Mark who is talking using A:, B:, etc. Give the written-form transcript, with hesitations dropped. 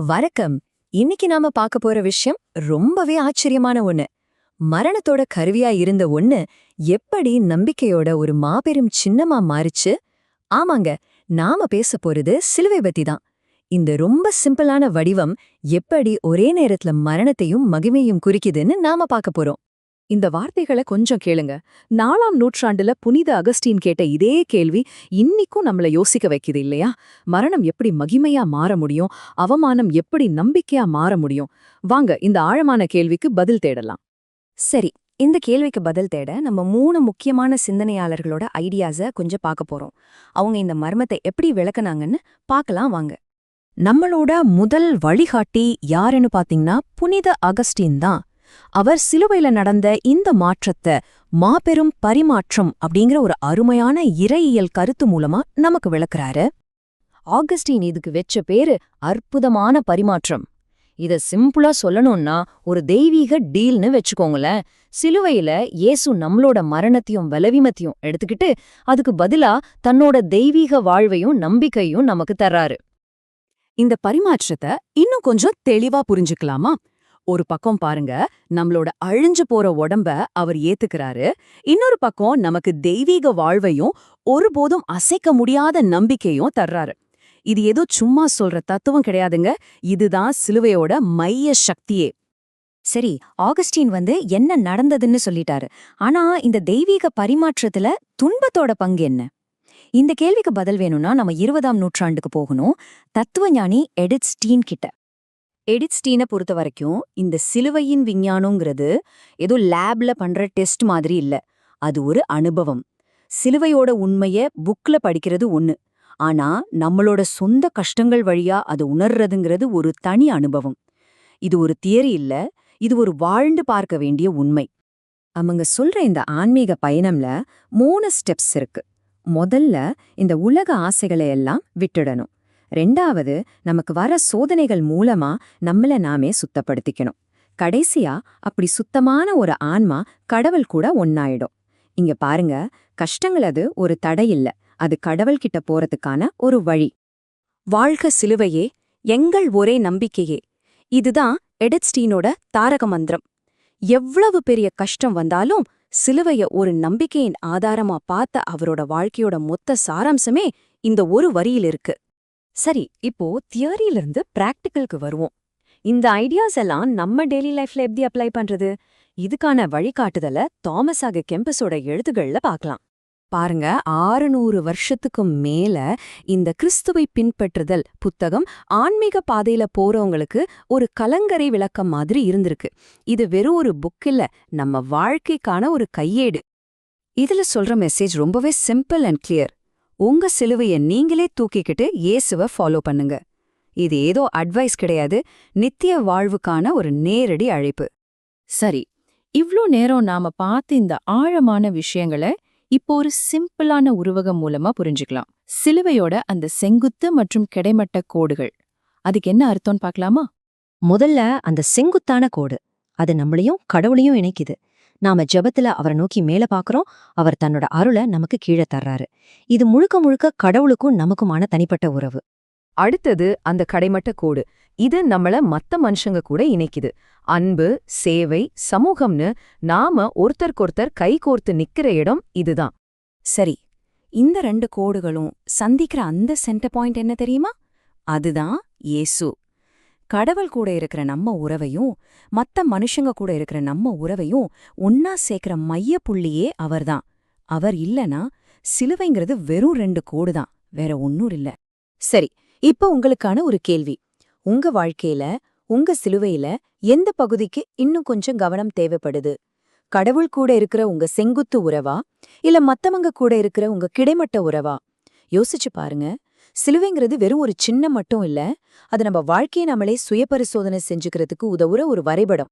A: வணக்கம். இன்னைக்கு நாம பார்க்க போற விஷயம் ரொம்பவே ஆச்சரியமான ஒண்ணு. மரணத்தோட கருவியா இருந்த ஒண்ணு எப்படி நம்பிக்கையோட ஒரு மாபெரும் சின்னமா மாறிச்சு? ஆமாங்க, நாம பேச போறது சிலுவை பத்தி தான். இந்த ரொம்ப சிம்பிளான வடிவம் எப்படி ஒரே நேரத்துல மரணத்தையும் மகிமையும் குறிக்குதுன்னு நாம பார்க்க போறோம்.
B: இந்த வார்த்தைகளை கொஞ்சம் கேளுங்க. 4ஆம் நூற்றாண்டுல புனித அகஸ்டீன் கேட்ட இதே கேள்வி இன்னிக்கும் நம்மள யோசிக்க வைக்குது இல்லையா? மரணம் எப்படி மகிமையா மாற முடியும்? அவமானம் எப்படி நம்பிக்கையா மாற முடியும்? வாங்க இந்த ஆழமான கேள்விக்கு பதில் தேடலாம்.
A: சரி, இந்த கேள்விக்கு பதில் தேட நம்ம 3 முக்கியமான சிந்தனையாளர்களோட ஐடியாஸ கொஞ்சம் பார்க்க போறோம். அவங்க இந்த மர்மத்தை எப்படி விளக்குனாங்கன்னு பார்க்கலாம் வாங்க. நம்மளோட முதல் வழிகாட்டி யாருன்னு பாத்தீங்கன்னா புனித அகஸ்டீன் தான். அவர் சிலுவையில நடந்த இந்த மாற்றத்தை மாபெரும் பரிமாற்றம் அப்படிங்கிற ஒரு அருமையான இறையியல் கருத்து மூலமா நமக்கு விளக்குறாரு. ஆகஸ்டீன் இதுக்கு வெச்ச பேரு அற்புதமான பரிமாற்றம். இத சிம்பிளா சொல்லணும்னா ஒரு தெய்வீக டீல்னு வெச்சுக்கோங்களேன். சிலுவையில இயேசு நம்மளோட மரணத்தையும் பலவீனத்தையும் எடுத்துக்கிட்டு அதுக்கு பதிலா தன்னோட தெய்வீக வாழ்வையும் நம்பிக்கையும் நமக்கு தர்றாரு.
B: இந்த பரிமாற்றத்தை இன்னும் கொஞ்சம் தெளிவா புரிஞ்சுக்கலாமா? ஒரு பக்கம் பாருங்க, நம்மளோட அழிஞ்சு போற உடம்ப அவர் ஏத்துக்கிறாரு. இன்னொரு பக்கம் நமக்கு தெய்வீக வாழ்வையும் ஒருபோதும் அசைக்க முடியாத நம்பிக்கையும் தர்றாரு. இது ஏதோ சும்மா சொல்ற தத்துவம் கிடையாதுங்க. இதுதான் சிலுவையோட மைய சக்தியே.
A: சரி, ஆகஸ்டீன் என்ன நடந்ததுன்னு சொல்லிட்டாரு. ஆனா இந்த தெய்வீக பரிமாற்றத்துல துன்பத்தோட பங்கு என்ன? இந்த கேள்விக்கு பதில் வேணும்னா நம்ம 20ஆம் நூற்றாண்டுக்கு போகணும். தத்துவஞானி எடித் ஸ்டீன் கிட்ட. எடித் ஸ்டீனை பொறுத்த வரைக்கும் இந்த சிலுவையின் விஞ்ஞானங்கிறது ஏதோ லேப்ல பண்ற டெஸ்ட் மாதிரி இல்ல. அது ஒரு அனுபவம். சிலுவையோட உண்மைய புக்ல படிக்கிறது ஒண்ணு. ஆனா நம்மளோட சொந்த கஷ்டங்கள் வழியா அது உணர்றதுங்கிறது ஒரு தனி அனுபவம். இது ஒரு தியரி இல்ல, இது ஒரு வாழ்ந்து பார்க்க வேண்டிய உண்மை. அவங்க சொல்ற இந்த ஆன்மீக பயணம்ல 3 ஸ்டெப்ஸ் இருக்கு. முதல்ல இந்த உலக ஆசைகளை எல்லாம் விட்டுடணும். 2வது நமக்கு வர சோதனைகள் மூலமா நம்மள நாமே சுத்தப்படுத்திக்கணும். கடைசியா அப்படி சுத்தமான ஒரு ஆன்மா கடவுள் கூட ஒன்னாயிடும். இங்க பாருங்க, கஷ்டங்கள் அது ஒரு தடை இல்ல, அது கடவுள் கிட்ட போறதுக்கான ஒரு வழி. வாழ்க சிலுவையே, எங்கள் ஒரே நம்பிக்கையே. இதுதான் எடித் ஸ்டீனோட தாரக மந்திரம். எவ்வளவு பெரிய கஷ்டம் வந்தாலும் சிலுவைய ஒரு நம்பிக்கையின் ஆதாரமா பார்த்த அவரோட வாழ்க்கையோட மொத்த சாராம்சமே இந்த ஒரு வரியில் இருக்கு. சரி, இப்போ தியரியிலிருந்து பிராக்டிக்கலுக்கு வருவோம். இந்த ஐடியாஸ் எல்லாம் நம்ம டெய்லி லைஃப்ல எப்படி அப்ளை பண்றது? இதுக்கான வழிகாட்டுதல தாமஸ் ஆக கெம்பஸோட எழுத்துகள்ல பார்க்கலாம். பாருங்க, 600 வருஷத்துக்கு மேல இந்த கிறிஸ்துவை பின்பற்றுதல் புத்தகம் ஆன்மீக பாதையில போறவங்களுக்கு ஒரு கலங்கரை விளக்கம் மாதிரி இருந்திருக்கு. இது வெறும் ஒரு புக் இல்ல, நம்ம வாழ்க்கைக்கான ஒரு கையேடு. இதுல சொல்ற மெசேஜ் ரொம்பவே சிம்பிள் அண்ட் கிளியர். உங்க சிலுவைய நீங்களே தூக்கிக்கிட்டு இயேசுவ ஃபாலோ பண்ணுங்க. இது ஏதோ அட்வைஸ் கிடையாது, நித்திய வாழ்வுக்கான ஒரு நேரடி அழைப்பு.
B: சரி, இவ்ளோ நேரம் நாம பார்த்து இந்த ஆழமான விஷயங்களை இப்போ ஒரு சிம்பிளான உருவகம் மூலமா புரிஞ்சுக்கலாம். சிலுவையோட அந்த செங்குத்து மற்றும் கிடைமட்ட கோடுகள், அதுக்கு என்ன அர்த்தம்னு பார்க்கலாமா?
A: முதல்ல அந்த செங்குத்தான கோடு, அது நம்மளையும் கடவுளையும் இணைக்குது. நாம ஜெபத்துல அவரை நோக்கி மேல பாக்குறோம், அவர் தன்னோட அருளை நமக்கு கீழே தர்றாரு. இது முழுக்க முழுக்க கடவுளுக்கும் நமக்குமான தனிப்பட்ட உறவு.
B: அடுத்தது அந்த கடைமட்ட கோடு. இது நம்மள மத்த மனுஷங்க கூட இணைக்குது. அன்பு, சேவை, சமூகம்னு நாம ஒருத்தருக்கொருத்தர் கைகோர்த்து நிக்கிற இடம் இதுதான்.
A: சரி, இந்த 2 கோடுகளும் சந்திக்கிற அந்த சென்டர் பாயிண்ட் என்ன தெரியுமா? அதுதான் இயேசு. கடவுள் கூட இருக்கிற நம்ம உறவையும் மத்த மனுஷங்க கூட இருக்கிற நம்ம உறவையும் ஒன்னா சேர்க்கிற மைய புள்ளியே அவர்தான். அவர் இல்லனா சிலுவைங்கிறது வெறும் 2 கோடு தான், வேற ஒன்னும் இல்ல. சரி, இப்ப உங்களுக்கான ஒரு கேள்வி. உங்க வாழ்க்கையில உங்க சிலுவையில எந்த பகுதிக்கு இன்னும் கொஞ்சம் கவனம் தேவைப்படுது? கடவுள் கூட இருக்கிற உங்க செங்குத்து உறவா, இல்ல மத்தவங்க கூட இருக்கிற உங்க கிடைமட்ட உறவா? யோசிச்சு பாருங்க. சிலுவைங்கிறது வெறும் ஒரு சின்னம் மட்டும் இல்ல, அது நம்ம வாழ்க்கையை நம்மளே சுயபரிசோதனை செஞ்சுக்கிறதுக்கு உதவுற ஒரு வரைபடம்.